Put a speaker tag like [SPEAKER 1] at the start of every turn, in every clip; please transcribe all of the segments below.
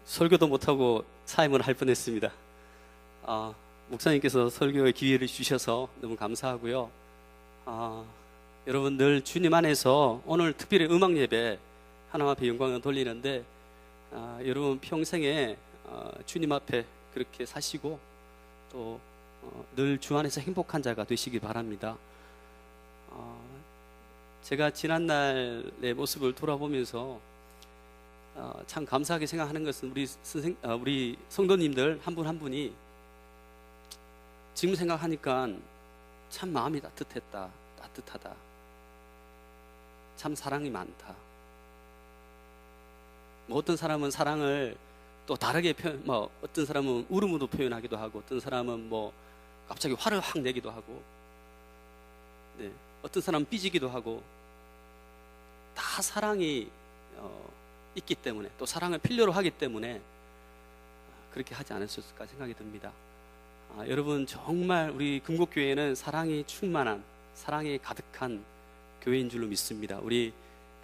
[SPEAKER 1] 설교도 못하고 사임을 할 뻔했습니다. 목사님께서 설교의 기회를 주셔서 너무 감사하고요. 여러분 늘 주님 안에서 오늘 특별히 음악 예배 하나님 앞에 영광을 돌리는데 여러분 평생에 주님 앞에 그렇게 사시고 또 늘 주 안에서 행복한 자가 되시기 바랍니다. 제가 지난날의 모습을 돌아보면서 참 감사하게 생각하는 것은 우리 성도님들 한 분 한 분이 지금 생각하니까 참 마음이 따뜻하다. 참 사랑이 많다. 어떤 사람은 사랑을 또 다르게 어떤 사람은 울음으로 표현하기도 하고, 어떤 사람은 갑자기 화를 확 내기도 하고, 어떤 사람은 삐지기도 하고, 다 사랑이 있기 때문에, 또 사랑을 필요로 하기 때문에 그렇게 하지 않았을까 생각이 듭니다. 여러분 정말 우리 금곡교회는 사랑이 충만한, 사랑이 가득한 교회인 줄로 믿습니다. 우리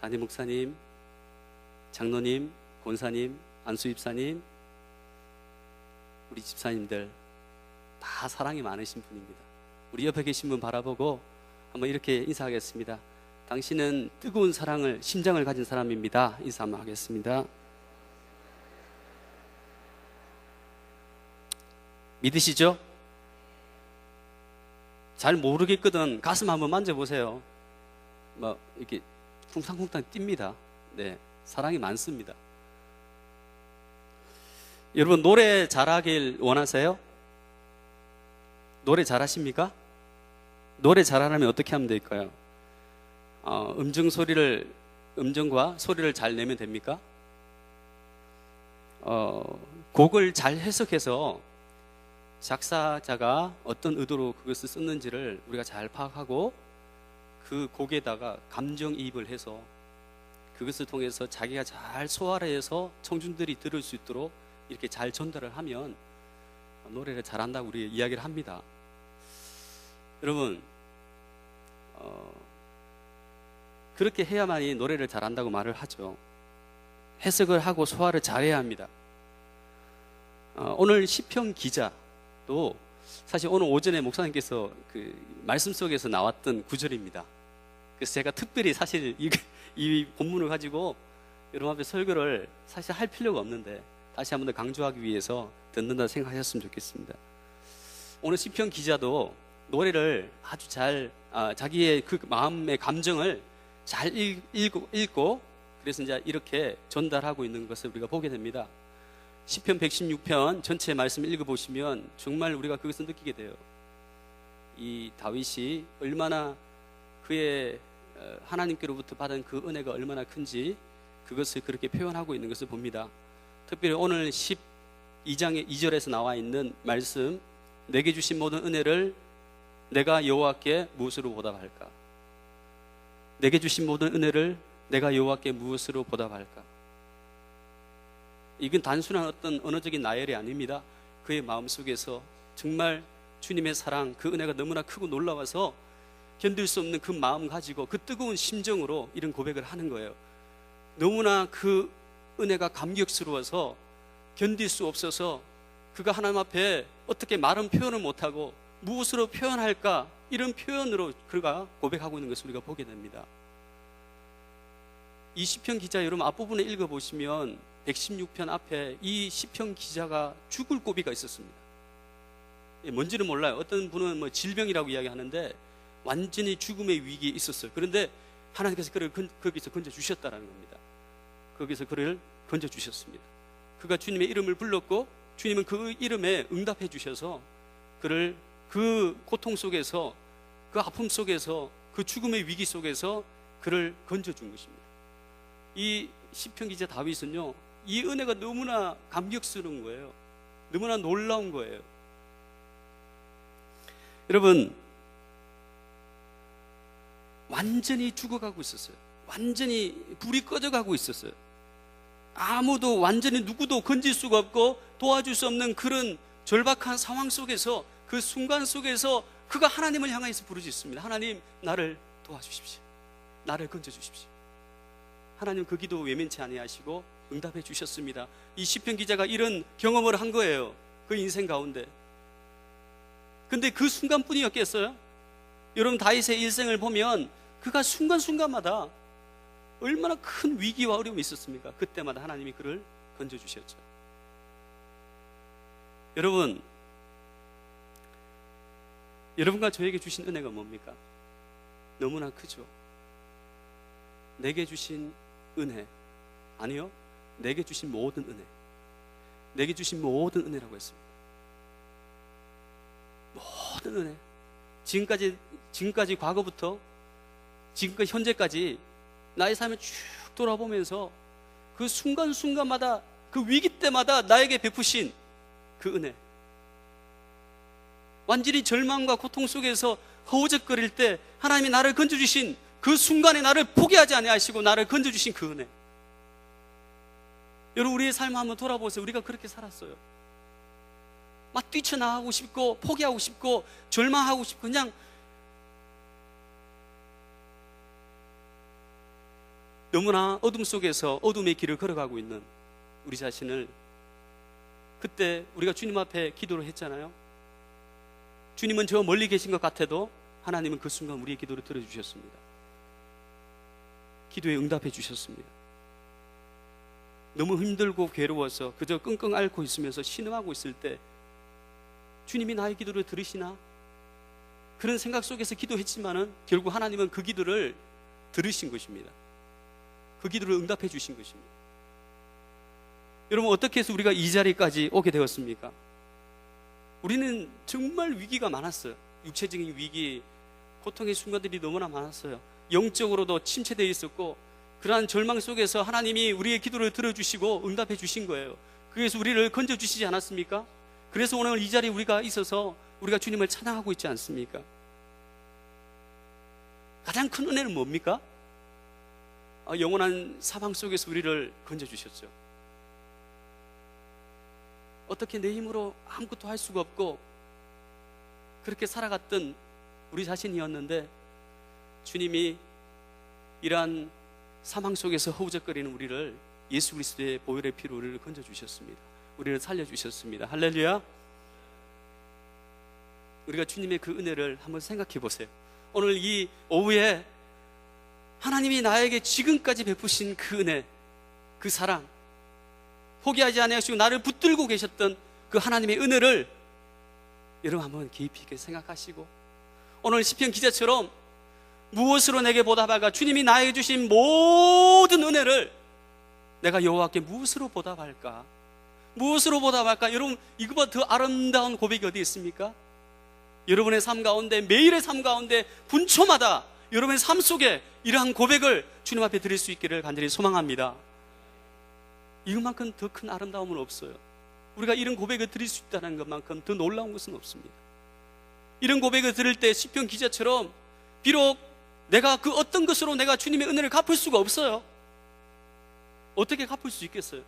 [SPEAKER 1] 담임 목사님, 장로님, 권사님, 안수 집사님, 우리 집사님들 다 사랑이 많으신 분입니다. 우리 옆에 계신 분 바라보고 한번 이렇게 인사하겠습니다. 당신은 뜨거운 사랑을, 심장을 가진 사람입니다. 인사 한번 하겠습니다. 믿으시죠? 잘 모르겠거든 가슴 한번 만져보세요. 이렇게 쿵탕쿵탕 뜁니다. 사랑이 많습니다. 여러분 노래 잘하길 원하세요? 노래 잘하십니까? 노래 잘하려면 어떻게 하면 될까요? 음정과 소리를 잘 내면 됩니까? 곡을 잘 해석해서 작사자가 어떤 의도로 그것을 썼는지를 우리가 잘 파악하고 그 곡에다가 감정이입을 해서 그것을 통해서 자기가 잘 소화를 해서 청중들이 들을 수 있도록 이렇게 잘 전달을 하면 노래를 잘한다고 우리 이야기를 합니다. 여러분 그렇게 해야만이 노래를 잘한다고 말을 하죠. 해석을 하고 소화를 잘해야 합니다. 오늘 시편 기자도 사실 오늘 오전에 목사님께서 그 말씀 속에서 나왔던 구절입니다. 그래서 제가 특별히 사실 이 본문을 가지고 여러분 앞에 설교를 사실 할 필요가 없는데 다시 한 번 더 강조하기 위해서 듣는다 생각하셨으면 좋겠습니다. 오늘 시편 기자도 노래를 아주 잘 자기의 그 마음의 감정을 잘 읽고 그래서 이제 이렇게 전달하고 있는 것을 우리가 보게 됩니다. 시편 116편 전체 말씀을 읽어보시면 정말 우리가 그것을 느끼게 돼요. 이 다윗이 얼마나 그의 하나님께로부터 받은 그 은혜가 얼마나 큰지 그것을 그렇게 표현하고 있는 것을 봅니다. 특별히 오늘 12장의 2절에서 나와 있는 말씀, 내게 주신 모든 은혜를 내가 여호와께 무엇으로 보답할까? 내게 주신 모든 은혜를 내가 여호와께 무엇으로 보답할까? 이건 단순한 어떤 언어적인 나열이 아닙니다. 그의 마음속에서 정말 주님의 사랑, 그 은혜가 너무나 크고 놀라워서 견딜 수 없는 그 마음 가지고 그 뜨거운 심정으로 이런 고백을 하는 거예요. 너무나 그 은혜가 감격스러워서 견딜 수 없어서 그가 하나님 앞에 어떻게 말은 표현을 못하고 무엇으로 표현할까, 이런 표현으로 그가 고백하고 있는 것을 우리가 보게 됩니다. 이 시편 기자 여러분 앞부분에 읽어보시면 116편 앞에 이 시편 기자가 죽을 고비가 있었습니다. 뭔지는 몰라요. 어떤 분은 질병이라고 이야기하는데 완전히 죽음의 위기에 있었어요. 그런데 하나님께서 그를 거기서 건져주셨다는 겁니다. 거기서 그를 건져주셨습니다. 그가 주님의 이름을 불렀고 주님은 그 이름에 응답해 주셔서 그를 그 고통 속에서, 그 아픔 속에서, 그 죽음의 위기 속에서 그를 건져준 것입니다. 이 시편 기자 다윗은요, 이 은혜가 너무나 감격스러운 거예요. 너무나 놀라운 거예요. 여러분 완전히 죽어가고 있었어요. 완전히 불이 꺼져가고 있었어요. 아무도 완전히 누구도 건질 수가 없고 도와줄 수 없는 그런 절박한 상황 속에서, 그 순간 속에서 그가 하나님을 향해서 부르짖습니다. 하나님, 나를 도와주십시오. 나를 건져주십시오. 하나님 그 기도 외면치 아니하시고 응답해 주셨습니다. 이 시편 기자가 이런 경험을 한 거예요. 그 인생 가운데. 근데 그 순간뿐이었겠어요? 여러분, 다윗의 일생을 보면 그가 순간순간마다 얼마나 큰 위기와 어려움이 있었습니까? 그때마다 하나님이 그를 건져주셨죠. 여러분, 여러분과 저에게 주신 은혜가 뭡니까? 너무나 크죠. 내게 주신 은혜, 아니요, 내게 주신 모든 은혜, 내게 주신 모든 은혜라고 했습니다. 모든 은혜, 지금까지 과거부터 지금까지 현재까지 나의 삶을 쭉 돌아보면서 그 순간순간마다, 그 위기 때마다 나에게 베푸신 그 은혜, 완전히 절망과 고통 속에서 허우적거릴 때 하나님이 나를 건져주신 그 순간에 나를 포기하지 아니하시고 나를 건져주신 그 은혜. 여러분, 우리의 삶을 한번 돌아보세요. 우리가 그렇게 살았어요. 막 뛰쳐나가고 싶고 포기하고 싶고 절망하고 싶고 그냥 너무나 어둠 속에서 어둠의 길을 걸어가고 있는 우리 자신을, 그때 우리가 주님 앞에 기도를 했잖아요. 주님은 저 멀리 계신 것 같아도 하나님은 그 순간 우리의 기도를 들어주셨습니다. 기도에 응답해 주셨습니다. 너무 힘들고 괴로워서 그저 끙끙 앓고 있으면서 신음하고 있을 때 주님이 나의 기도를 들으시나? 그런 생각 속에서 기도했지만은 결국 하나님은 그 기도를 들으신 것입니다. 그 기도를 응답해 주신 것입니다. 여러분, 어떻게 해서 우리가 이 자리까지 오게 되었습니까? 우리는 정말 위기가 많았어요. 육체적인 위기, 고통의 순간들이 너무나 많았어요. 영적으로도 침체되어 있었고, 그러한 절망 속에서 하나님이 우리의 기도를 들어주시고 응답해 주신 거예요. 그래서 우리를 건져주시지 않았습니까? 그래서 오늘 이 자리에 우리가 있어서 우리가 주님을 찬양하고 있지 않습니까? 가장 큰 은혜는 뭡니까? 영원한 사망 속에서 우리를 건져주셨죠. 어떻게 내 힘으로 아무것도 할 수가 없고 그렇게 살아갔던 우리 자신이었는데 주님이 이러한 사망 속에서 허우적거리는 우리를 예수 그리스도의 보혈의 피로 우리를 건져주셨습니다. 우리를 살려주셨습니다. 할렐루야. 우리가 주님의 그 은혜를 한번 생각해 보세요. 오늘 이 오후에 하나님이 나에게 지금까지 베푸신 그 은혜, 그 사랑, 포기하지 아니하시고 나를 붙들고 계셨던 그 하나님의 은혜를 여러분 한번 깊이 있게 생각하시고, 오늘 시편 기자처럼 무엇으로 내게 보답할까? 주님이 나에게 주신 모든 은혜를 내가 여호와께 무엇으로 보답할까? 무엇으로 보답할까? 여러분, 이거보다 더 아름다운 고백이 어디 있습니까? 여러분의 삶 가운데, 매일의 삶 가운데 분초마다 여러분의 삶 속에 이러한 고백을 주님 앞에 드릴 수 있기를 간절히 소망합니다. 이것만큼 더 큰 아름다움은 없어요. 우리가 이런 고백을 드릴 수 있다는 것만큼 더 놀라운 것은 없습니다. 이런 고백을 들을 때 시편 기자처럼 비록 내가 그 어떤 것으로 내가 주님의 은혜를 갚을 수가 없어요. 어떻게 갚을 수 있겠어요?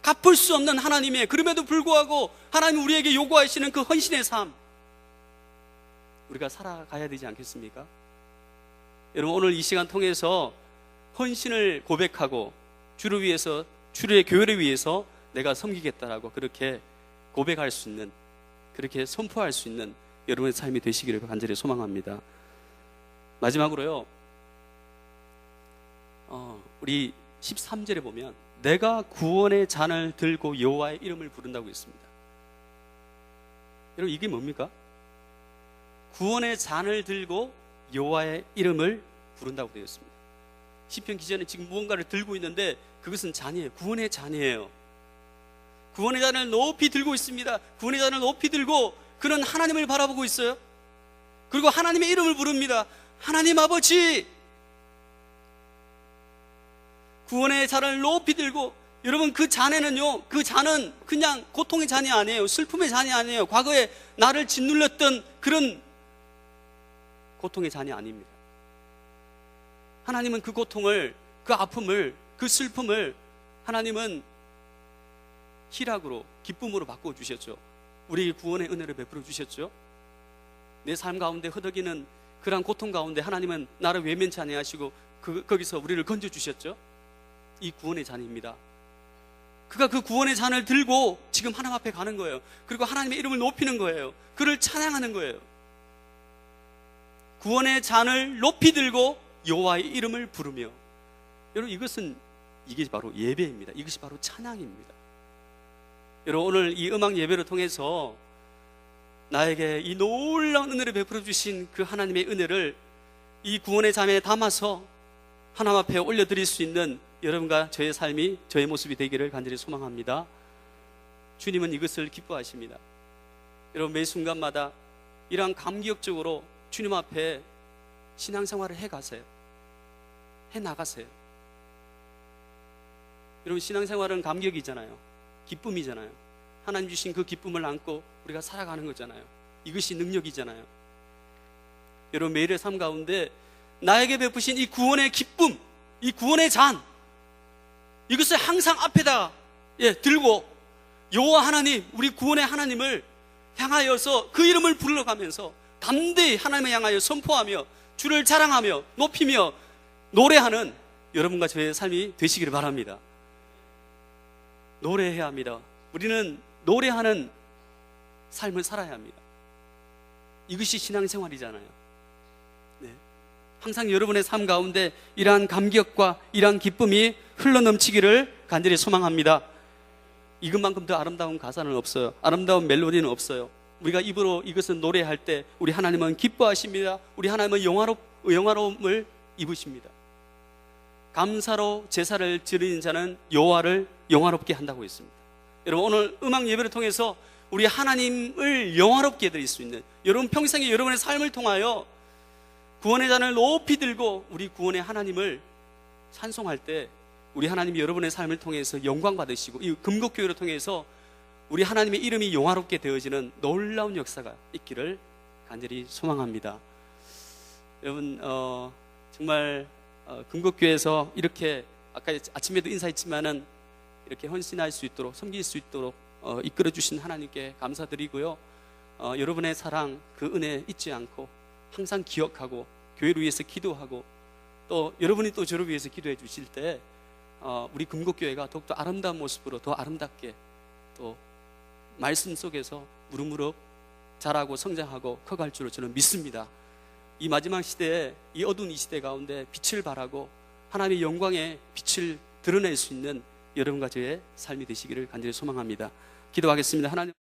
[SPEAKER 1] 갚을 수 없는 하나님의, 그럼에도 불구하고 하나님 우리에게 요구하시는 그 헌신의 삶, 우리가 살아가야 되지 않겠습니까? 여러분, 오늘 이 시간 통해서 헌신을 고백하고 주를 위해서, 주의 교회를 위해서 내가 섬기겠다라고 그렇게 고백할 수 있는, 그렇게 선포할 수 있는 여러분의 삶이 되시기를 간절히 소망합니다. 마지막으로요, 우리 13절에 보면 내가 구원의 잔을 들고 여호와의 이름을 부른다고 했습니다. 여러분, 이게 뭡니까? 구원의 잔을 들고 여호와의 이름을 부른다고 되어 있습니다. 시편 기자는 지금 무언가를 들고 있는데 그것은 잔이에요. 구원의 잔이에요. 구원의 잔을 높이 들고 있습니다. 구원의 잔을 높이 들고 그는 하나님을 바라보고 있어요. 그리고 하나님의 이름을 부릅니다. 하나님 아버지. 구원의 잔을 높이 들고, 여러분, 그 잔에는요, 그 잔은 그냥 고통의 잔이 아니에요. 슬픔의 잔이 아니에요. 과거에 나를 짓눌렸던 그런 고통의 잔이 아닙니다. 하나님은 그 고통을, 그 아픔을, 그 슬픔을 하나님은 희락으로, 기쁨으로 바꿔주셨죠. 우리에게 구원의 은혜를 베풀어 주셨죠. 내 삶 가운데 허덕이는 그러한 고통 가운데 하나님은 나를 외면치 아니하시고 거기서 우리를 건져주셨죠. 이 구원의 잔입니다. 그가 그 구원의 잔을 들고 지금 하나님 앞에 가는 거예요. 그리고 하나님의 이름을 높이는 거예요. 그를 찬양하는 거예요. 구원의 잔을 높이 들고 여호와의 이름을 부르며. 여러분, 이게 바로 예배입니다. 이것이 바로 찬양입니다. 여러분, 오늘 이 음악 예배를 통해서 나에게 이 놀라운 은혜를 베풀어 주신 그 하나님의 은혜를 이 구원의 잔에 담아서 하나님 앞에 올려드릴 수 있는 여러분과 저의 삶이, 저의 모습이 되기를 간절히 소망합니다. 주님은 이것을 기뻐하십니다. 여러분, 매 순간마다 이러한 감격적으로 주님 앞에 신앙생활을 해가세요. 해나가세요. 여러분, 신앙생활은 감격이잖아요. 기쁨이잖아요. 하나님 주신 그 기쁨을 안고 우리가 살아가는 거잖아요. 이것이 능력이잖아요. 여러분, 매일의 삶 가운데 나에게 베푸신 이 구원의 기쁨, 이 구원의 잔, 이것을 항상 앞에다 들고 여호와 하나님, 우리 구원의 하나님을 향하여서 그 이름을 불러가면서 담대히 하나님을 향하여 선포하며 주를 자랑하며 높이며 노래하는 여러분과 저의 삶이 되시기를 바랍니다. 노래해야 합니다. 우리는 노래하는 삶을 살아야 합니다. 이것이 신앙생활이잖아요. 네. 항상 여러분의 삶 가운데 이러한 감격과 이러한 기쁨이 흘러넘치기를 간절히 소망합니다. 이것만큼 더 아름다운 가사는 없어요. 아름다운 멜로디는 없어요. 우리가 입으로 이것을 노래할 때 우리 하나님은 기뻐하십니다. 우리 하나님은 영화로움을 입으십니다. 감사로 제사를 드리는 자는 여호와를 영화롭게 한다고 했습니다. 여러분, 오늘 음악 예배를 통해서 우리 하나님을 영화롭게 해드릴 수 있는, 여러분 평생에 여러분의 삶을 통하여 구원의 잔을 높이 들고 우리 구원의 하나님을 찬송할 때 우리 하나님이 여러분의 삶을 통해서 영광 받으시고 이 금곡교회를 통해서 우리 하나님의 이름이 영화롭게 되어지는 놀라운 역사가 있기를 간절히 소망합니다. 여러분, 정말 금곡교회에서 이렇게 아까 아침에도 인사했지만은 이렇게 헌신할 수 있도록, 섬길 수 있도록 이끌어 주신 하나님께 감사드리고요. 여러분의 사랑, 그 은혜 잊지 않고 항상 기억하고 교회를 위해서 기도하고 또 여러분이 또 저를 위해서 기도해 주실 때 우리 금곡교회가 더욱더 아름다운 모습으로 더 아름답게 또 말씀 속에서 무럭무럭 자라고 성장하고 커갈 줄로 저는 믿습니다. 이 마지막 시대에, 이 어두운 이 시대 가운데 빛을 발하고 하나님의 영광의 빛을 드러낼 수 있는 여러분과 저의 삶이 되시기를 간절히 소망합니다. 기도하겠습니다. 하나님.